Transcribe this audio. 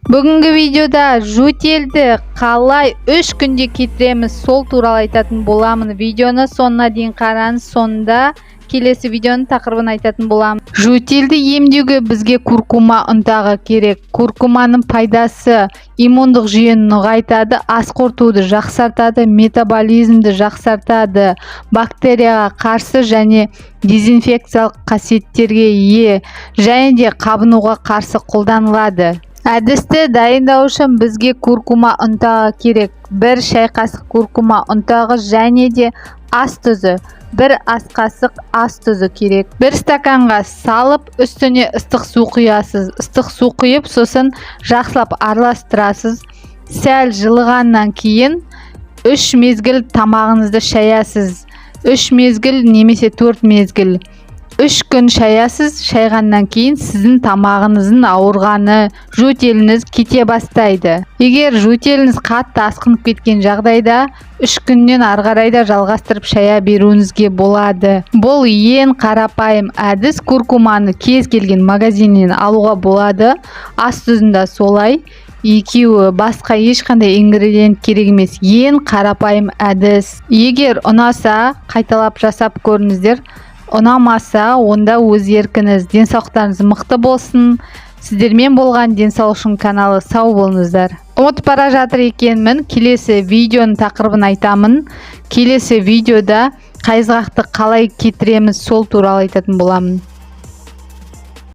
Бүгінгі видеода жутельді қалай 3 күнде кетіреміз сол туралы айтатын боламын. Видеоны соңына дейін қараңыз, соңында келесі видеоның тақырыбын айтатын боламын. Жутельді емдеуге бізге куркума ұнтағы керек. Куркуманың пайдасы иммундық жүйені нығайтады, ас қорытуды жақсартады, метаболизмді жақсартады, бактерияға қарсы және дезинфекциялық қасиеттерге ие, және де қабынуға қарсы қолданылады. Әдісті дайындау үшін бізге куркума ұнтағы керек. 1 шай қасық куркума ұнтағы және де ас тұзы. 1 ас қасық ас тұзы керек. 1 стаканға салып, үстіне ыстық су құясыз. Ыстық су құйып, сосын жақсылап араластырасыз. Сәл жылығаннан кейін 3 мезгіл тамағыңызды шаясыз. 3 мезгіл немесе 4 мезгіл. 3 күн шаясыз. Шайғаннан кейін сіздің тамағыңыздың ауырғаны, жөтеліңіз кете бастайды. Егер жөтеліңіз қатты асқынып кеткен жағдайда 3 күннен ары қарай да жалғастырып шая беруіңізге болады. Бұл ең қарапайым әдіс. Куркуманы кез келген магазиннен алуға болады. Ас тұзында солай. Екеуі басқа ешқандай ингредиент керек емес. Ең қарапайым әдіс. Егер ұнаса, қайталап жасап көріңіздер. Ұнамаса, онда өз еркіңіз. Денсаулықтарыңыз мықты болсын. Сіздермен болған денсаулық үшін каналы сау болыңыздар. Ұмытып бара жатыр екенмін, келесі видеоның тақырыбын айтамын. Келесі видеода қайызғақты қалай кетіреміз сол туралы айтатын боламын.